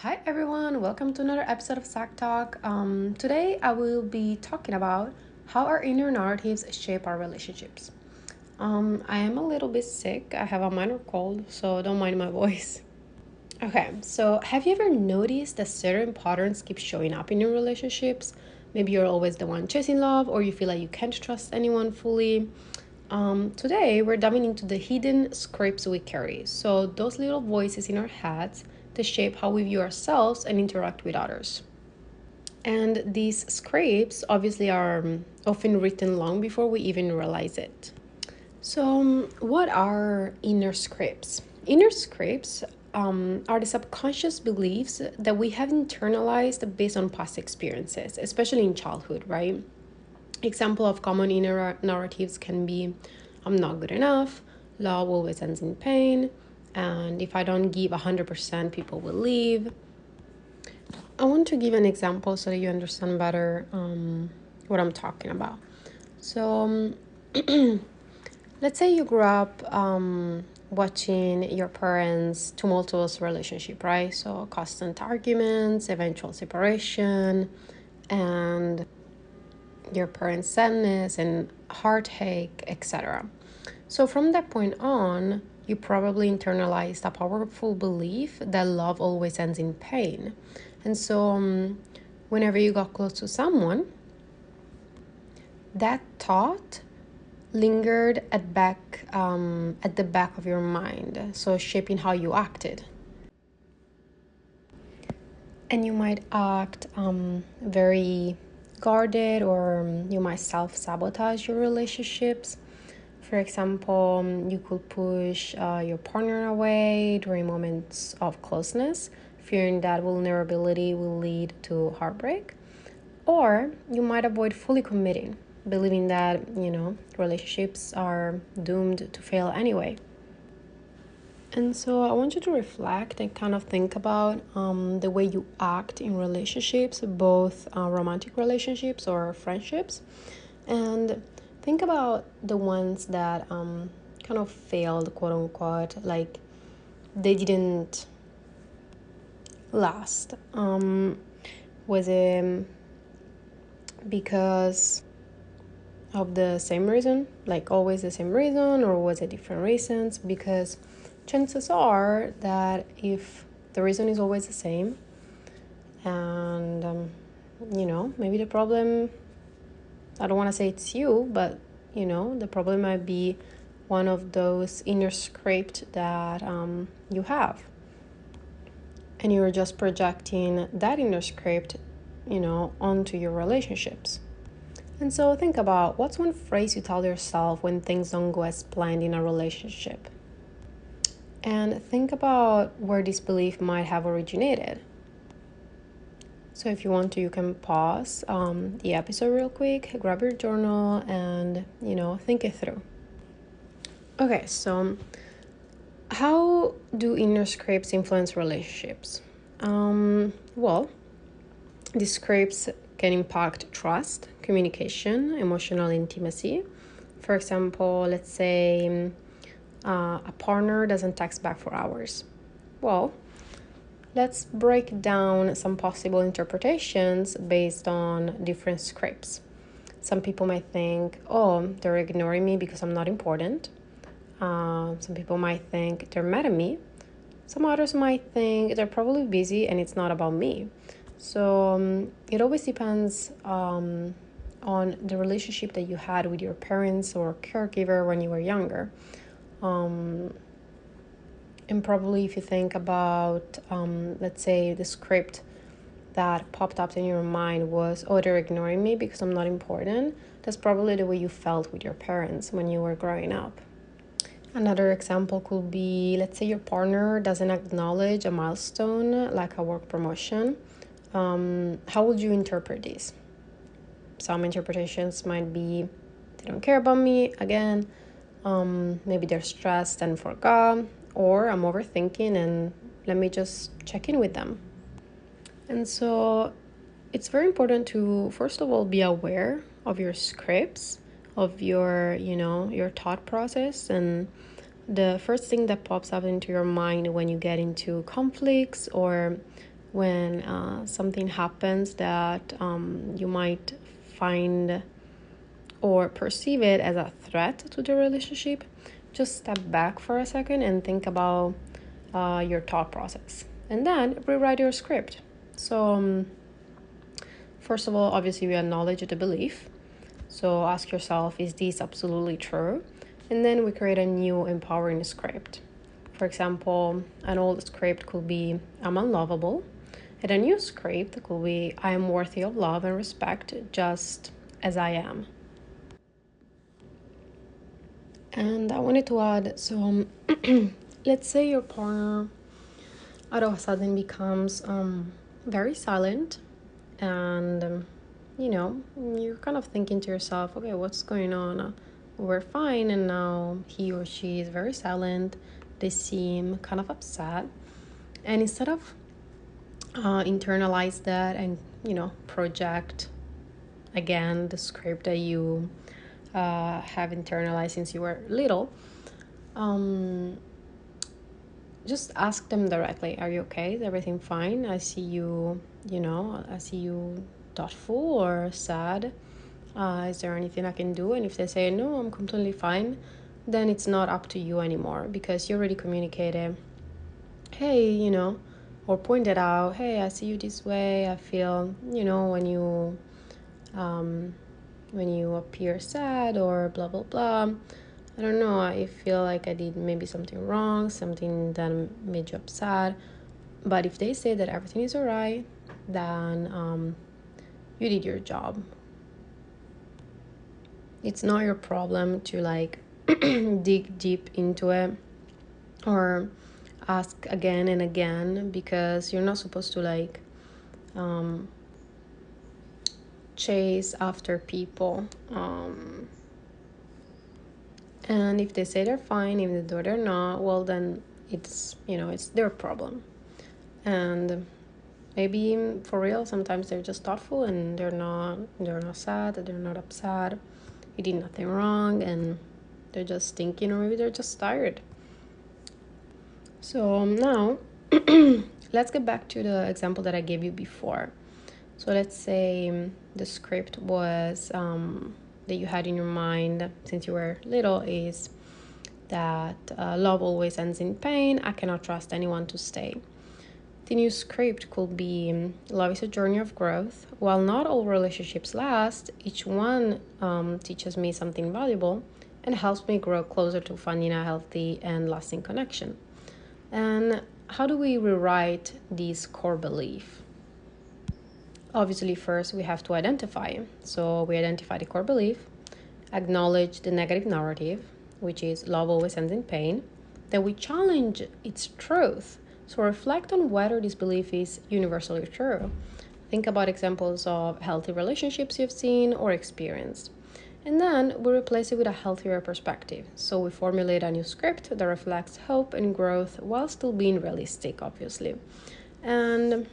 Hi everyone, welcome to another episode of Psych Talk. Today I will be talking about how our inner narratives shape our relationships. I am a little bit sick. I have a minor cold, so don't mind my voice. Okay, so have you ever noticed that certain patterns keep showing up in your relationships? Maybe you're always the one chasing love, or you feel like you can't trust anyone fully. Today, we're diving into the hidden scripts we carry. So, those little voices in our heads that shape how we view ourselves and interact with others. And these scripts obviously are often written long before we even realize it. So, what are inner scripts? Inner scripts are the subconscious beliefs that we have internalized based on past experiences, especially in childhood, right? Example of common inner narratives can be I'm not good enough, love always ends in pain, and if I don't give 100%, people will leave. I want to give an example so that you understand better what I'm talking about. So, let's say you grew up watching your parents' tumultuous relationship, right? So, constant arguments, eventual separation, and your parents' sadness and heartache, etc. So, from that point on, you probably internalized a powerful belief that love always ends in pain. And so, whenever you got close to someone, that thought lingered at the back of your mind, so shaping how you acted. And you might act very guarded, or you might self-sabotage your relationships. For example, you could push your partner away during moments of closeness, fearing that vulnerability will lead to heartbreak. Or you might avoid fully committing, believing that, relationships are doomed to fail anyway. And so I want you to reflect and kind of think about the way you act in relationships, both romantic relationships or friendships. And think about the ones that kind of failed, quote unquote, like they didn't last. Was it because of the same reason, like always the same reason, or was it different reasons? Because chances are that if the reason is always the same, and maybe the problem, I don't want to say it's you, but the problem might be one of those inner script that you have, and you're just projecting that inner script onto your relationships. And so think about, what's one phrase you tell yourself when things don't go as planned in a relationship? And think about where this belief might have originated. So if you want to, you can pause the episode real quick, grab your journal, and, think it through. Okay, so how do inner scripts influence relationships? Well, these scripts can impact trust, communication, emotional intimacy. For example, let's say a partner doesn't text back for hours. Well, let's break down some possible interpretations based on different scripts. Some people might think, oh, they're ignoring me because I'm not important. Some people might think they're mad at me. Some others might think they're probably busy and it's not about me. So it always depends on the relationship that you had with your parents or caregiver when you were younger. And probably if you think about, let's say, the script that popped up in your mind was, oh, they're ignoring me because I'm not important. That's probably the way you felt with your parents when you were growing up. Another example could be, let's say your partner doesn't acknowledge a milestone like a work promotion. How would you interpret this? Some interpretations might be, they don't care about me again. Maybe they're stressed and forgot, or I'm overthinking and let me just check in with them. And so it's very important to, first of all, be aware of your scripts, of your thought process. And the first thing that pops up into your mind when you get into conflicts or when something happens that you might find or perceive it as a threat to the relationship, just step back for a second and think about your thought process, and then rewrite your script. So, first of all, obviously, we acknowledge the belief. So, ask yourself, is this absolutely true? And then we create a new empowering script. For example, an old script could be, I'm unlovable. And a new script could be, I am worthy of love and respect just as I am. And I wanted to add, so let's say your partner all of a sudden becomes very silent, and you're kind of thinking to yourself, okay, what's going on? We're fine, and now he or she is very silent. They seem kind of upset, and instead of internalize that and project again the script that you have internalized since you were little, just ask them directly, are you okay? Is everything fine? I see you thoughtful or sad. Is there anything I can do? And if they say no, I'm completely fine, then it's not up to you anymore, because you already communicated, hey, or pointed out, hey, I see you this way. I feel, when you appear sad or blah blah blah, I don't know, I feel like I did maybe something wrong, something that made you upset. But if they say that everything is alright, then you did your job. It's not your problem to dig deep into it or ask again and again, because you're not supposed to chase after people. And if they say they're fine, even though they're not, well, then it's their problem. And maybe for real, sometimes they're just thoughtful and they're not sad, they're not upset, you did nothing wrong, and they're just thinking, or maybe they're just tired. So now let's get back to the example that I gave you before. So let's say the script was that you had in your mind since you were little is that love always ends in pain. I cannot trust anyone to stay. The new script could be, love is a journey of growth. While not all relationships last, each one teaches me something valuable and helps me grow closer to finding a healthy and lasting connection. And how do we rewrite this core belief? Obviously, first we have to identify. So we identify the core belief, acknowledge the negative narrative, which is love always ends in pain. Then we challenge its truth. So reflect on whether this belief is universally true. Think about examples of healthy relationships you've seen or experienced. And then we replace it with a healthier perspective. So we formulate a new script that reflects hope and growth while still being realistic, obviously. And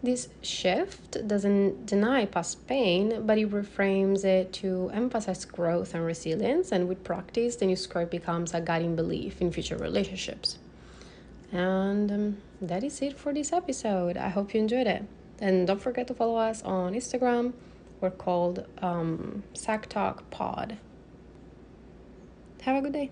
this shift doesn't deny past pain, but it reframes it to emphasize growth and resilience. And with practice, the new script becomes a guiding belief in future relationships. And that is it for this episode. I hope you enjoyed it. And don't forget to follow us on Instagram. We're called Psych Talk Pod. Have a good day.